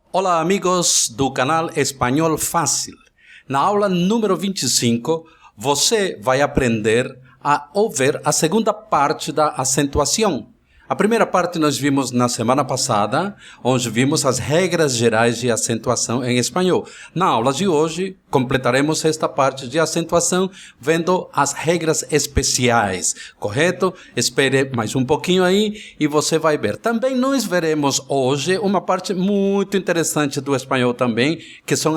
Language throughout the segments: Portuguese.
Olá, amigos do canal Espanhol Fácil. Na aula número 25, você vai aprender a ouvir a segunda parte da acentuação. A primeira parte nós vimos na semana passada, onde vimos as regras gerais de acentuação em espanhol. Na aula de hoje, completaremos esta parte de acentuação vendo as regras especiais, correto? Espere mais um pouquinho aí e você vai ver. Também nós veremos hoje uma parte muito interessante do espanhol também, que são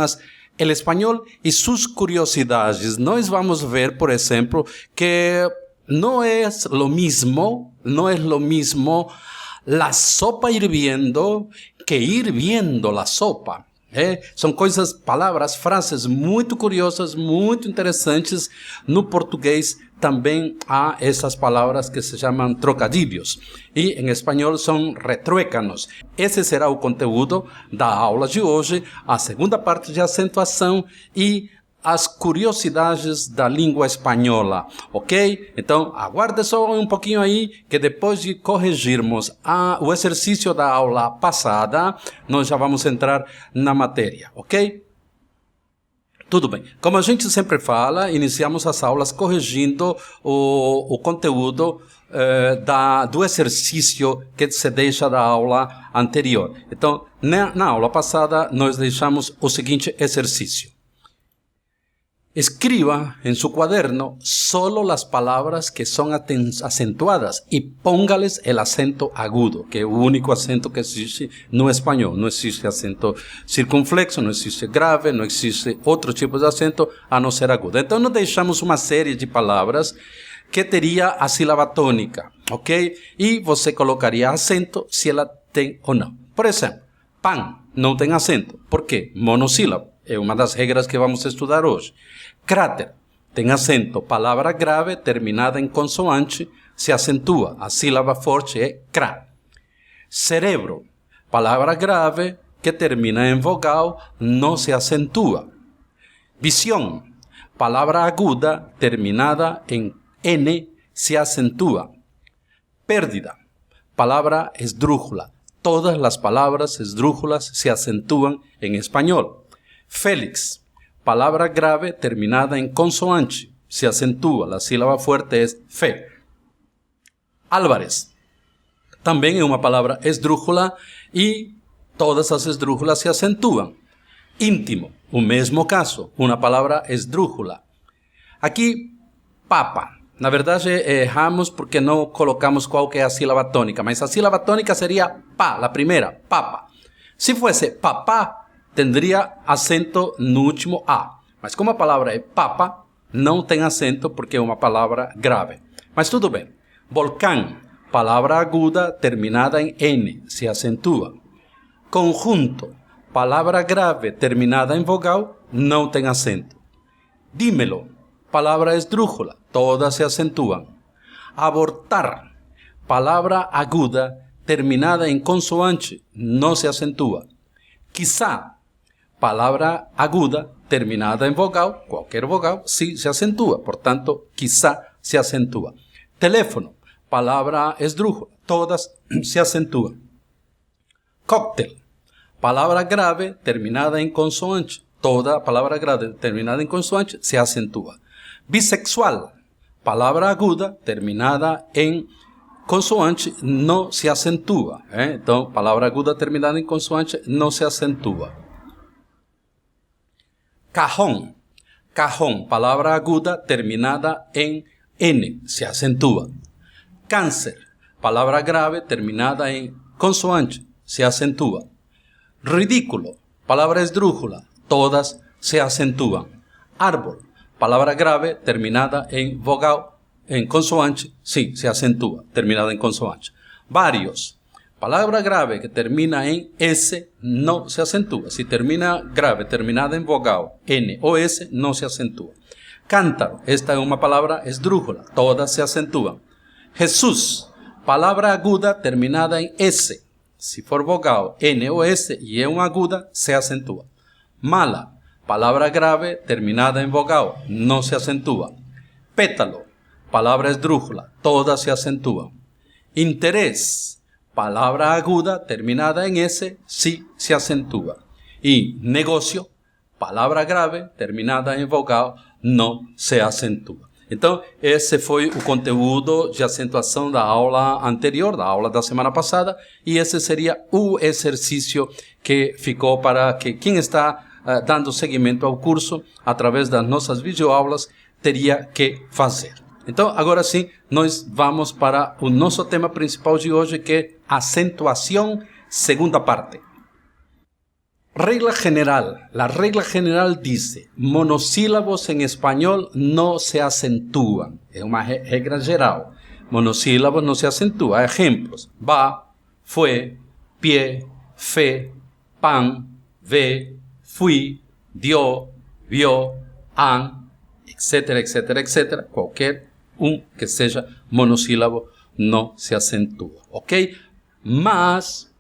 el espanhol e suas curiosidades. Nós vamos ver, por exemplo, que no es lo mismo la sopa hirviendo que hirviendo la sopa. São coisas, palavras, frases muito curiosas, muito interessantes. No português também há essas palavras que se chamam trocadilhos. E em espanhol são retruécanos. Esse será o conteúdo da aula de hoje, a segunda parte de acentuação e as curiosidades da língua espanhola, ok? Então, aguarde só um pouquinho aí, que depois de corrigirmos o exercício da aula passada, nós já vamos entrar na matéria, ok? Tudo bem. Como a gente sempre fala, iniciamos as aulas corrigindo o conteúdo do exercício que se deixa da aula anterior. Então, na aula passada, nós deixamos o seguinte exercício. Escriba en su cuaderno solo las palabras que son acentuadas y póngales el acento agudo, que es el único acento que existe no español. No existe acento circunflexo, no existe grave, no existe otro tipo de acento a no ser agudo. Entonces nos deixamos uma série de palavras que teria a sílaba tônica, ok? E você colocaria acento se ela tem ou não. Por exemplo, pan não tem acento. Por quê? Monossílabo. É uma das regras que vamos estudar hoje. Cráter tem acento. Palavra grave terminada em consoante se acentua. A sílaba forte é cra. Cerebro. Palavra grave que termina em vogal não se acentua. Visión. Palavra aguda terminada em N se acentua. Pérdida. Palavra esdrújula. Todas las palabras esdrújulas se acentúan en español. Félix, palabra grave terminada en consoante, se acentúa, la sílaba fuerte es fe. Álvarez, también es una palabra esdrújula y todas las esdrújulas se acentúan. Íntimo, un mismo caso, una palabra esdrújula. Aquí, papa. Na verdade, erramos porque não colocamos qual que é a sílaba tônica, mas a sílaba tônica seria pa, a primeira, papa. Se fosse papá, tendría acento no último A. Mas como a palavra é papa, não tem acento porque é uma palavra grave. Mas tudo bem. Volcán, palavra aguda terminada em N, se acentua. Conjunto, palavra grave terminada em vogal, não tem acento. Dímelo, palavra esdrújula, todas se acentuam. Abortar, palavra aguda terminada em consoante, não se acentua. Quizá, palavra aguda terminada em vogal, qualquer vogal, sí se acentúa. Portanto, quizá se acentúa. Teléfono, palavra esdrújula, todas se acentúan. Cóctel, palavra grave terminada em consoante, toda palavra grave terminada em consoante se acentúa. Bisexual, palavra aguda terminada em consoante não se acentúa. Então, palavra aguda terminada em consoante não se acentua. Cajón. Cajón, palavra aguda terminada em N, se acentua. Cáncer, palavra grave terminada em consoante, se acentua. Ridículo, palavra esdrújula, todas se acentúan. Árbol, palavra grave terminada em vogal, en consoante, sí, se acentúa, terminada en consoante. Varios. Palabra grave que termina en S no se acentúa. Si termina grave, terminada en vogal, N o S, no se acentúa. Cántaro. Esta es una palabra esdrújula. Todas se acentúan. Jesús. Palabra aguda terminada en S. Si for vogal, N o S y es una aguda, se acentúa. Mala. Palabra grave terminada en vogal, no se acentúa. Pétalo. Palabra esdrújula, todas se acentúan. Interés, palabra aguda terminada en S, sí se acentúa. E negocio, palavra grave terminada em vogal, não se acentua. Então, esse foi o conteúdo de acentuação da aula anterior, da aula da semana passada, e esse seria o exercício que ficou para que quem está dando seguimento ao curso, através das nossas videoaulas, teria que fazer. Então, agora sim, nós vamos para o nosso tema principal de hoje, que é acentuação, segunda parte. Regla general. La regla general dice, monossílabos en español no se acentúan. Es una regla geral. Monossílabos no se acentúan. Ejemplos. Va, fue, pie, fe, pan, ve, fui, dio, vio, han, etcétera, etcétera, etcétera. Cualquier que seja monossílabo no se acentúa. ¿Ok? Mas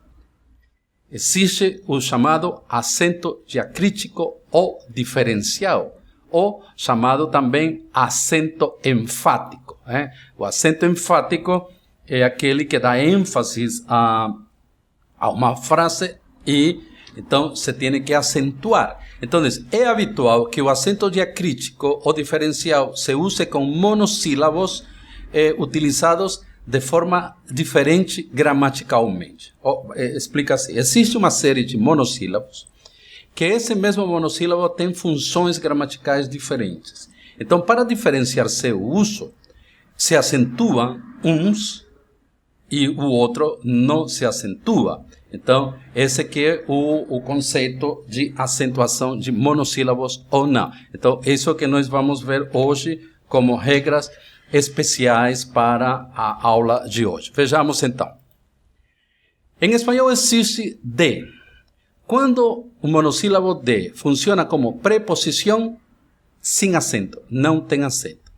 existe o chamado acento diacrítico ou diferencial, ou chamado também acento enfático. O acento enfático é aquele que dá ênfase a uma frase e então se tem que acentuar. Então, é habitual que o acento diacrítico ou diferencial se use com monossílabos utilizados de forma diferente gramaticalmente. Explica assim. Existe uma série de monossílabos que esse mesmo monossílabo tem funções gramaticais diferentes. Então, para diferenciar seu uso, se acentuam uns e o outro não se acentua. Então, esse que é o conceito de acentuação de monossílabos ou não. Então, isso que nós vamos ver hoje como regras especiais para a aula de hoje. Vejamos então. Em espanhol existe de. Quando o monossílabo de funciona como preposição sem acento, não tem acento.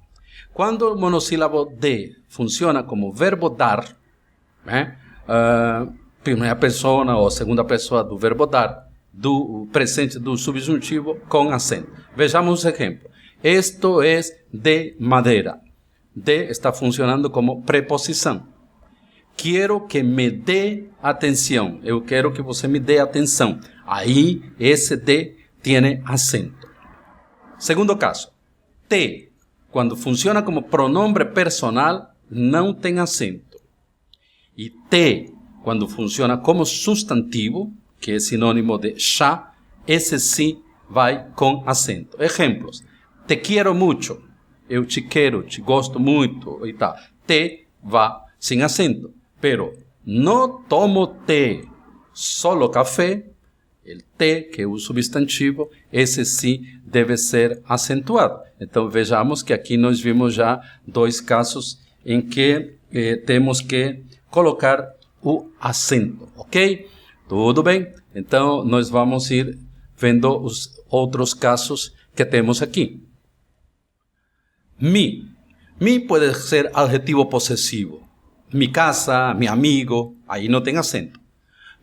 Quando o monossílabo de funciona como verbo dar, primeira pessoa ou segunda pessoa do verbo dar, do presente do subjuntivo com acento. Vejamos um exemplo. Esto es de madera. De está funcionando como preposição. Quero que me dê atenção. Eu quero que você me dê atenção. Aí, esse de tem acento. Segundo caso. Te, quando funciona como pronome personal, não tem acento. E te, quando funciona como substantivo, que é sinônimo de já, esse sim vai com acento. Exemplos. Te quero muito. Eu te quero, te gosto muito e tal. Te va sem acento. Pero no tomo té, solo café. El te, que é o substantivo, esse sim deve ser acentuado. Então vejamos que aqui nós vimos já dois casos em que temos que colocar o acento, ok? Tudo bem? Então nós vamos ir vendo os outros casos que temos aqui. Mi. Mi pode ser adjetivo possessivo. Mi casa, mi amigo, aí não tem acento.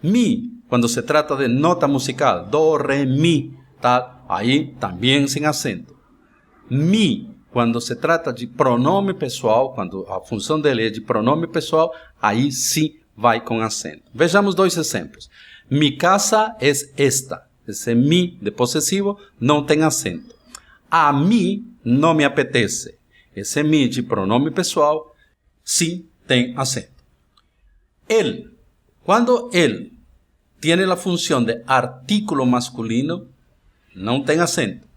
Mi, quando se trata de nota musical, do, re, mi, tal, aí também sem acento. Mi, quando se trata de pronome pessoal, quando a função dele é de pronome pessoal, aí sim vai com acento. Vejamos dois exemplos. Mi casa es esta. Esse mi de possessivo não tem acento. A mim não me apetece. Esse mi de pronome pessoal, sim, tem acento. Él. Quando él tem a função de artículo masculino, não tem acento.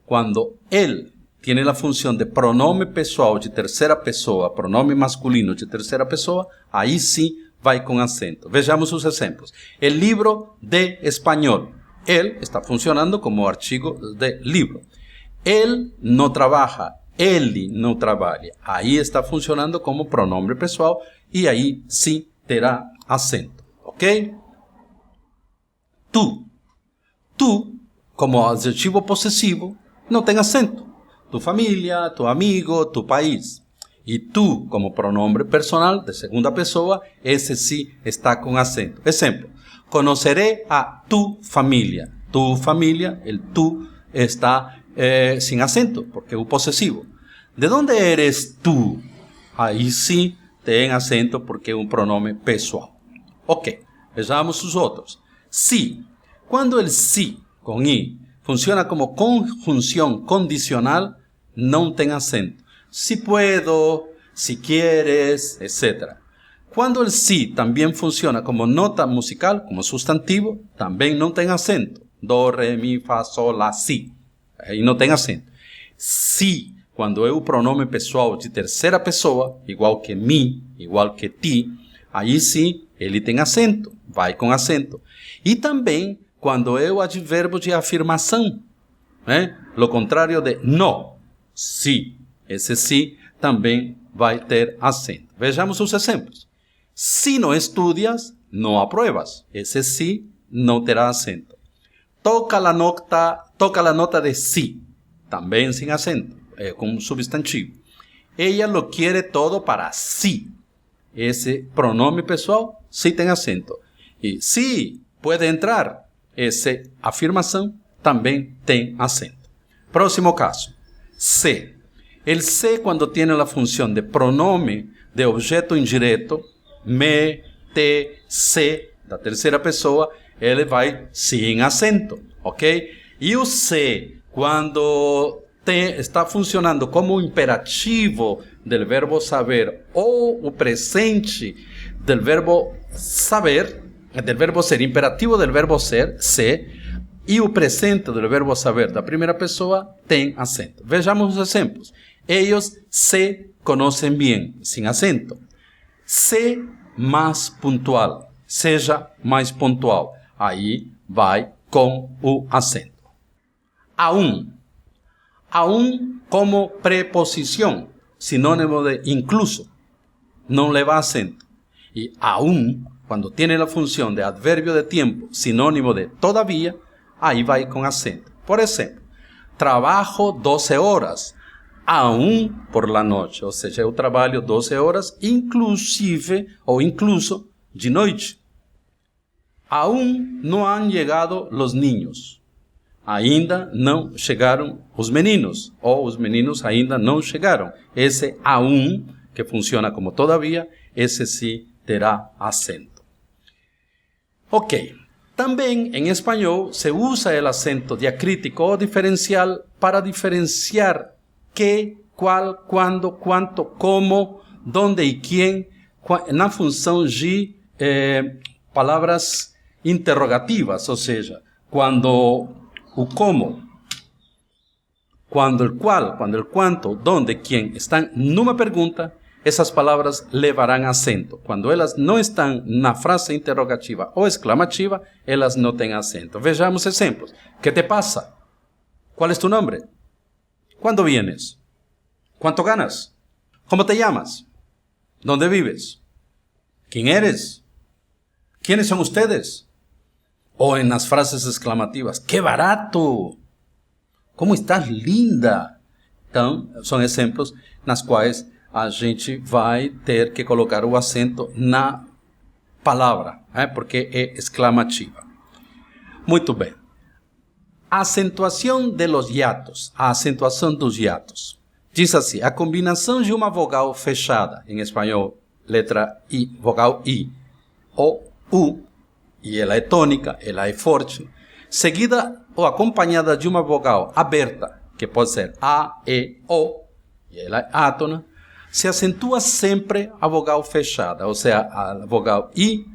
Quando él tem a função de pronome pessoal de terceira pessoa, pronome masculino de terceira pessoa, aí sim vai com acento. Vejamos os exemplos. El libro de español. Él está funcionando como artigo de livro. Él no trabaja. Ele não trabalha. Aí está funcionando como pronome pessoal e aí sim terá acento. Ok? Tu. Tu, como adjetivo possessivo, não tem acento. Tu família, tu amigo, tu país. E tu, como pronome personal de segunda pessoa, esse sim está com acento. Exemplo. Conoceré a tu família. Tu família, el tu está sem acento, porque é o possessivo. ¿De dónde eres tú? Aí sim tem acento porque é um pronome pessoal. Ok, vejamos os outros. Si. Quando o si, com i, funciona como conjunção condicional, não tem acento. Si puedo, si quieres, etc. Quando o si também funciona como nota musical, como substantivo, também não tem acento. Do, re, mi, fa, sol, la, si. Aí não tem acento. Si, quando é o pronome pessoal de terceira pessoa, igual que mi, igual que ti, aí sim ele tem acento, vai com acento. E também quando é o advérbio de afirmação, o contrário de no, si. Esse si também vai ter acento. Vejamos os exemplos. Si não estudias, não apruebas. Esse si não terá acento. Toca a nota de si, também sem acento, com substantivo. Ella lo quiere todo para sí. Esse pronome pessoal sí tem acento. E sí, puede entrar. Essa afirmação também tem acento. Próximo caso. Se. El se, quando tem a função de pronome de objeto indireto, me, te, se, da terceira pessoa, ele vai sem acento, ok? E o se, quando está funcionando como imperativo del verbo saber ou o presente del verbo saber, del verbo ser, imperativo del verbo ser, se, e o presente del verbo saber da primeira pessoa tem acento. Vejamos os exemplos. Ellos se conocen bien, sin acento. Sé más puntual, seja mais pontual. Aí vai com o acento. Aún. Aún como preposição, sinônimo de incluso, não leva acento. E aún, quando tem a função de advérbio de tempo, sinônimo de todavia, aí vai com acento. Por exemplo, trabalho 12 horas, aún por la noche. Ou seja, eu trabalho 12 horas, inclusive ou incluso de noite. Aún não han llegado los niños. Ainda não chegaram os meninos. Ou os meninos ainda não chegaram. Esse aún, que funciona como todavia, esse sim terá acento. Ok. Também em espanhol se usa o acento diacrítico ou diferencial para diferenciar que, qual, quando, quanto, como, donde e quem, na função de palavras interrogativas, ou seja, quando o como, quando o qual, quando o quanto, donde, quem estão numa pergunta, essas palavras levarão acento. Quando elas não estão na frase interrogativa ou exclamativa, elas não têm acento. Vejamos exemplos. ¿Qué te pasa? ¿Cuál es tu nombre? ¿Cuándo vienes? ¿Cuánto ganas? ¿Cómo te llamas? ¿Dónde vives? ¿Quién eres? ¿Quiénes son ustedes? O en las frases exclamativas, ¡qué barato! ¿Cómo estás linda? Então, são exemplos nas quais a gente vai ter que colocar o acento na palavra, porque é exclamativa. Muito bem. Acentuação de los hiatos, a acentuação dos hiatos. Diz assim, a combinação de uma vogal fechada, em espanhol, letra I, vogal I, ou U, e ela é tônica, ela é forte, seguida ou acompanhada de uma vogal aberta, que pode ser A, E, O, e ela é átona, se acentua sempre a vogal fechada, ou seja, a vogal I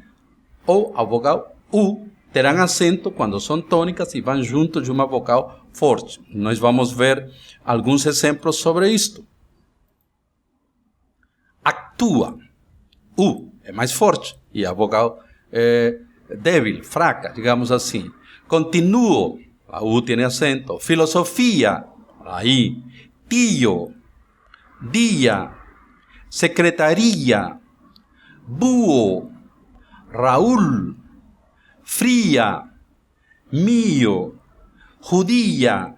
ou a vogal U, terão acento quando são tônicas e vão junto de uma vogal forte. Nós vamos ver alguns exemplos sobre isto. Actúa. U é mais forte e a vogal é débil, fraca, digamos assim. Continuo. A U tem acento. Filosofia. Aí. Tío. Dia. Secretaria. Búho. Raúl. Fría, mío, judía,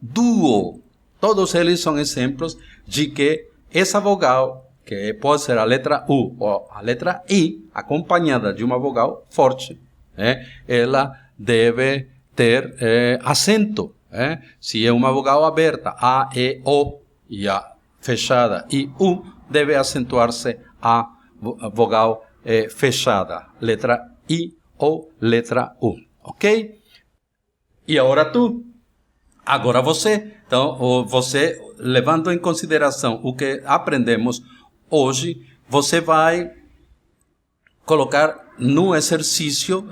dúo. Todos eles são exemplos de que essa vogal, que pode ser a letra U ou a letra I, acompanhada de uma vogal forte, ela deve ter acento. Se é uma vogal aberta, A, E, O, e a fechada I, U, deve acentuar-se a vogal fechada, letra I ou letra U, ok? E agora você, então, você, levando em consideração o que aprendemos hoje, você vai colocar no exercício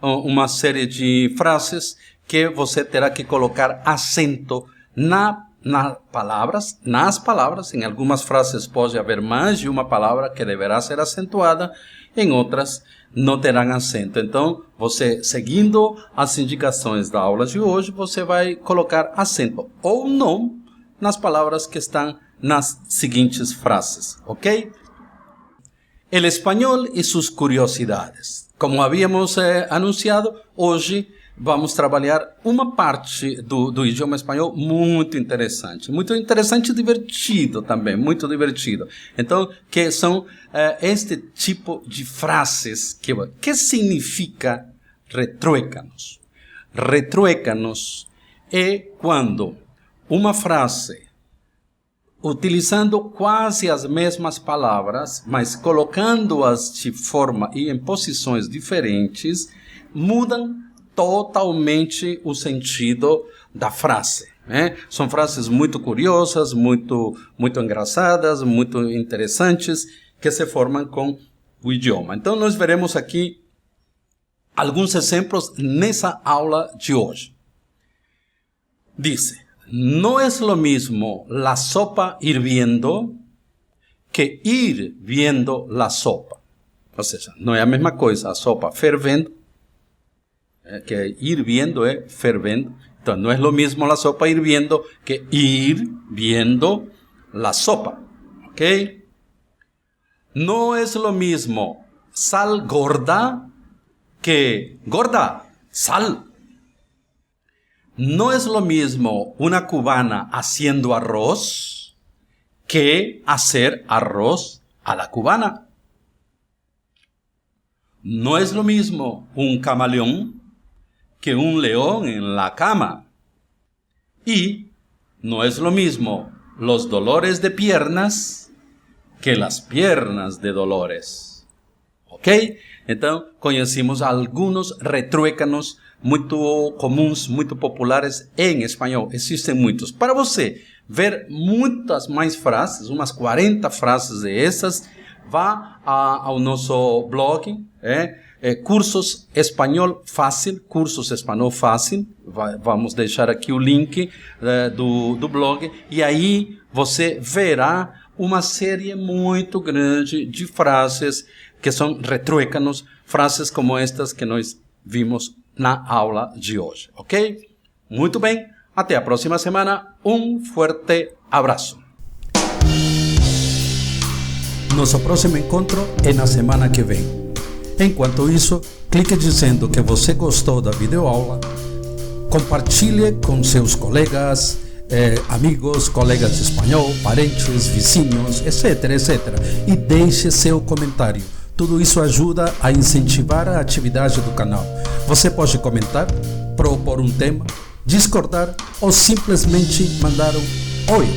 uma série de frases que você terá que colocar acento nas palavras. Em algumas frases pode haver mais de uma palavra que deverá ser acentuada, em outras não terão acento. Então, você, seguindo as indicações da aula de hoje, você vai colocar acento ou não nas palavras que estão nas seguintes frases, ok? El español y sus curiosidades. Como habíamos anunciado, hoje vamos trabalhar uma parte do idioma espanhol muito interessante e divertido também, muito divertido. Então, que são este tipo de frases que significa retruécanos. Retruécanos é quando uma frase, utilizando quase as mesmas palavras, mas colocando-as de forma e em posições diferentes, mudam totalmente o sentido da frase. São frases muito curiosas, muito engraçadas, muito interessantes, que se formam com o idioma. Então, nós veremos aqui alguns exemplos nessa aula de hoje. Dice: no es lo mismo la sopa hirviendo que ir viendo la sopa. Ou seja, não é a mesma coisa a sopa fervendo, que ir viendo é fervendo. Então, não é lo mismo la sopa hirviendo que ir viendo la sopa. ¿Ok? No es lo mismo sal gorda que gorda, sal. No es lo mismo una cubana haciendo arroz que hacer arroz a la cubana. No es lo mismo un camaleón que un león en la cama. Y no es lo mismo los dolores de piernas que las piernas de Dolores. Ok? Então, conhecemos alguns retruécanos muito comuns, muito populares em espanhol. Existem muitos. Para você ver muitas mais frases, umas 40 frases dessas, vá ao nosso blog, Cursos Espanhol Fácil, Cursos Espanhol Fácil. Vamos deixar aqui o link do blog, e aí você verá uma série muito grande de frases que são retruécanos, frases como estas que nós vimos na aula de hoje, ok? Muito bem, até a próxima semana, forte abraço. Nosso próximo encontro é na semana que vem. Enquanto isso, clique dizendo que você gostou da videoaula, compartilhe com seus colegas, amigos, colegas de espanhol, parentes, vizinhos, etc, e deixe seu comentário. Tudo isso ajuda a incentivar a atividade do canal. Você pode comentar, propor um tema, discordar ou simplesmente mandar um oi.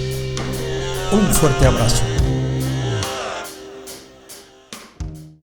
Forte abraço.